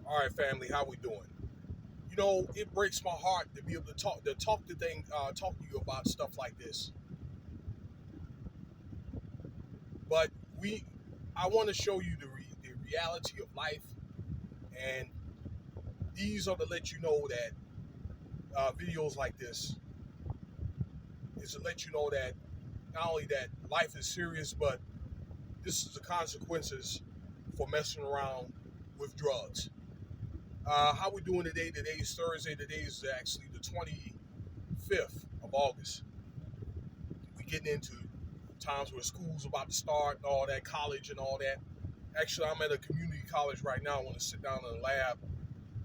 All right, family, how we doing? It breaks my heart to be able to talk to you about stuff like this. But we, I want to show you the reality of life, and these are to let you know that videos like this is to let you know that not only that life is serious, but this is the consequences for messing around with drugs. How we doing today? Today is Thursday. Today is actually the 25th of August. We getting into times where school's about to start and all that, college and all that. Actually, I'm at a community college right now. I want to sit down in the lab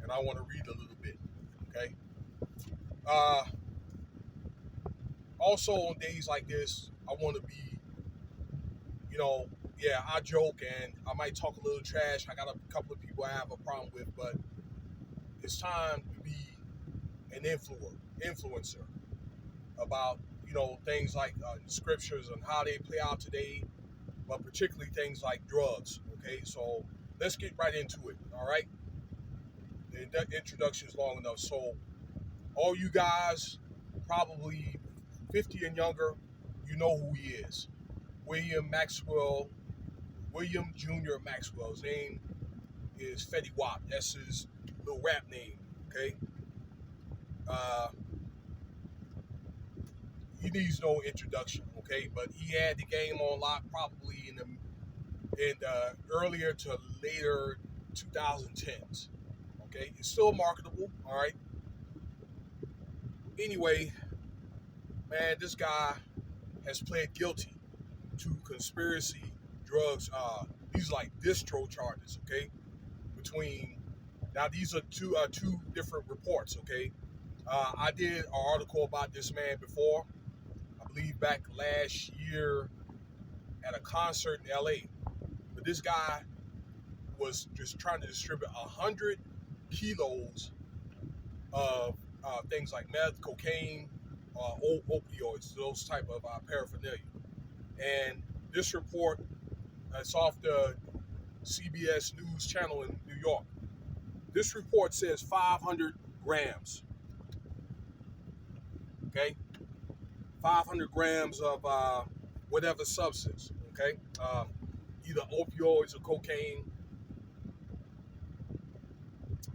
and I want to read a little bit. Okay. Uh, Also, on days like this, I want to be, you know, yeah, I joke and I might talk a little trash. I got a couple of people I have a problem with, but it's time to be an influencer about, things like scriptures and how they play out today, but particularly things like drugs. Okay, so let's get right into it. All right, the introduction is long enough. So, all you guys, probably 50 and younger, you know who he is. William Maxwell, William Jr. Maxwell. His name is Fetty Wap. That's his little rap name. Okay, uh, he needs no introduction. Okay, but he had the game on lock probably in the earlier to later 2010s. Okay, it's still marketable. All right. Anyway, man, this guy has pled guilty to conspiracy drugs. These are like distro charges. Okay, between now these are two different reports. Okay, I did an article about this man before. I believe back last year at a concert in L.A. But this guy was just trying to distribute 100 kilos of things like meth, cocaine, opioids, those type of paraphernalia. And this report, it's off the CBS News channel in New York. This report says 500 grams. Okay, 500 grams of whatever substance. Okay, either opioids or cocaine.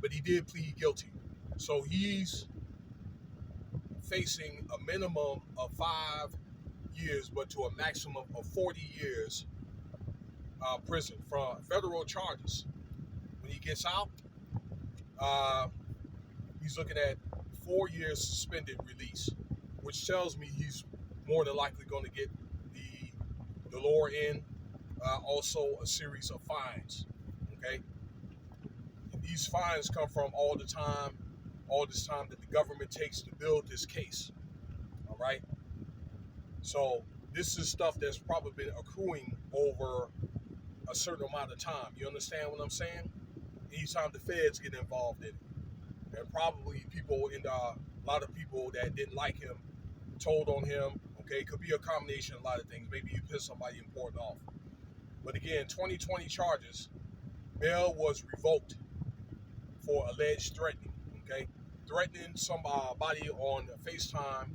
But he did plead guilty, so he's facing a minimum of 5 years, but to a maximum of 40 years prison for federal charges. When he gets out, uh, he's looking at 4 years suspended release, which tells me he's more than likely going to get the lower end, also a series of fines. Okay, and these fines come from all this time that the government takes to build this case. All right, so this is stuff that's probably been accruing over a certain amount of time. You understand what I'm saying? Anytime the feds get involved in it, and probably a lot of people that didn't like him told on him. Okay, it could be a combination of a lot of things. Maybe you pissed somebody important off. But again, 2020 charges. Bail was revoked for alleged threatening. Okay, threatening somebody on FaceTime,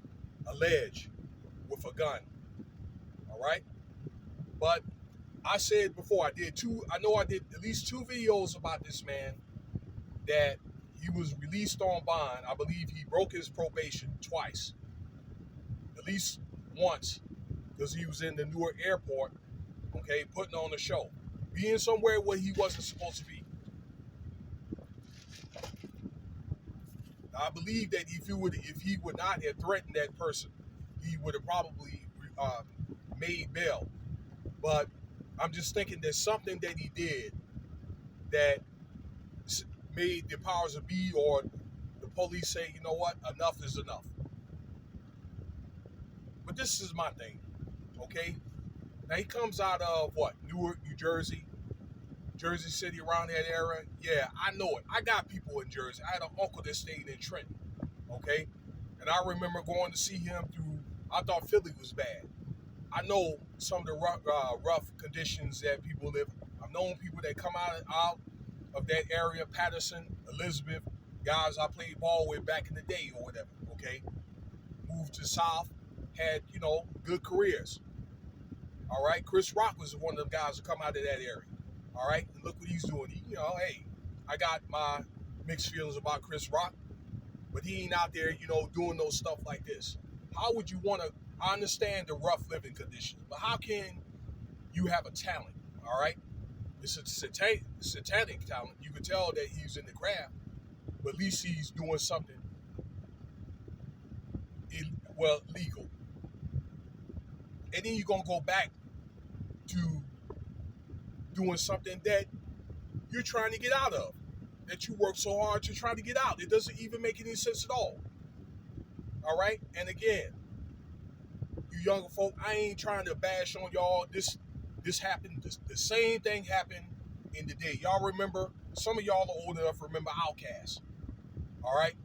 alleged with a gun. All right, but I said before, I know I did at least two videos about this man that he was released on bond. I believe he broke his probation twice, at least once, because he was in the Newark airport, okay, putting on a show, being somewhere where he wasn't supposed to be. I believe that if he would not have threatened that person, he would have probably made bail. But I'm just thinking there's something that he did that made the powers that be or the police say, you know what, enough is enough. But this is my thing, okay? Now he comes out of what? Newark, New Jersey, Jersey City, around that area. Yeah, I know it. I got people in Jersey. I had an uncle that stayed in Trenton, okay? And I remember going to see him I thought Philly was bad. I know some of the rough conditions that people live. I've known people that come out of that area, Patterson, Elizabeth, guys I played ball with back in the day or whatever, okay? Moved to the South, had, good careers. All right, Chris Rock was one of them guys who come out of that area. All right, and look what he's doing. Hey, I got my mixed feelings about Chris Rock, but he ain't out there, doing those stuff like this. How would you want to? I understand the rough living conditions, but how can you have a talent? All right, it's a satanic talent. You can tell that he's in the craft, but at least he's doing something legal. And then you're gonna go back to doing something that you're trying to get out of, that you work so hard to try to get out. It doesn't even make any sense at all. All right? And again, you younger folk, I ain't trying to bash on y'all. This happened. The same thing happened in the day. Y'all remember, some of y'all are old enough to remember Outkast. All right?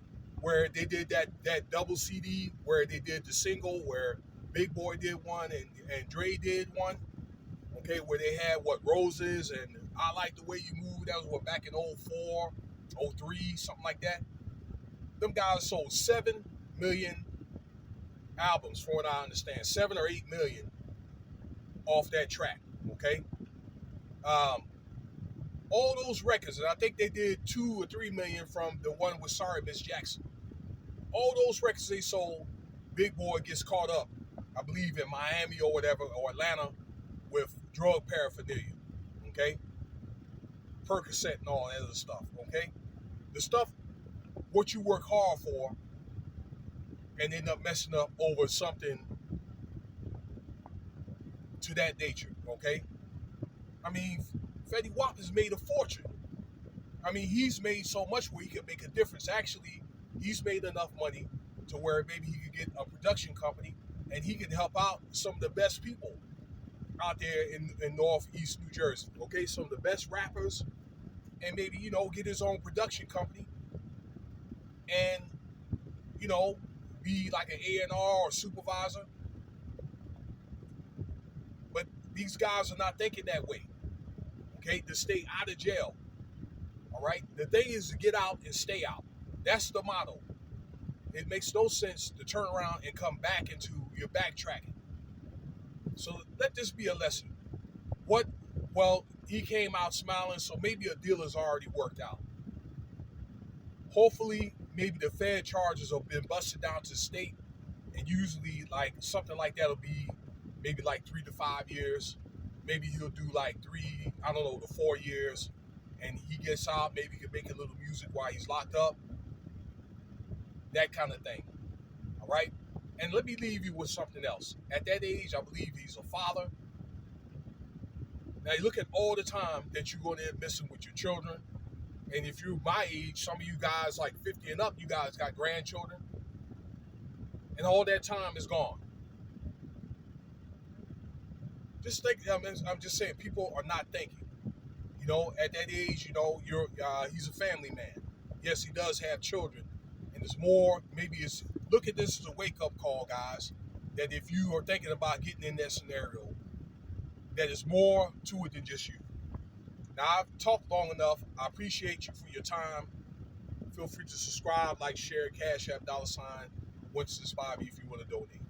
Where they did that double CD, where they did the single, where Big Boy did one and Dre did one. Okay, where they had Roses and I Like the Way You Move. That was back in 04, 03, something like that. Them guys sold 7 million albums, from what I understand, 7 or 8 million off that track. Okay, all those records, and I think they did 2 or 3 million from the one with Sorry Miss Jackson. All those records they sold, Big Boy gets caught up, I believe in Miami or whatever, or Atlanta, with drug paraphernalia, okay? Percocet and all that other stuff, okay? The stuff, what you work hard for, and end up messing up over something to that nature, okay? I mean, Fetty Wap has made a fortune. I mean, he's made so much where he could make a difference. Actually, he's made enough money to where maybe he could get a production company and he can help out some of the best people out there in Northeast New Jersey, okay? Some of the best rappers, and maybe, get his own production company and, be like an A&R or supervisor. But these guys are not thinking that way, okay? To stay out of jail, all right? The thing is to get out and stay out. That's the motto. It makes no sense to turn around and come back into your backtracking. So let this be a lesson. Well, he came out smiling, so maybe a deal is already worked out. Hopefully, maybe the Fed charges have been busted down to the state, and usually like something like that will be maybe like 3 to 5 years. Maybe he'll do like 3 to 4 years, and he gets out, maybe he can make a little music while he's locked up. That kind of thing. All right? And let me leave you with something else. At that age, I believe he's a father. Now, you look at all the time that you're going to end missing with your children. And if you're my age, some of you guys like 50 and up, you guys got grandchildren. And all that time is gone. Just think, I'm just saying, people are not thinking. At that age, he's a family man. Yes, he does have children. And it's more, look at this as a wake-up call, guys, that if you are thinking about getting in that scenario, that is more to it than just you. Now, I've talked long enough. I appreciate you for your time. Feel free to subscribe, like, share, Cash App, $, $165 if you want to donate.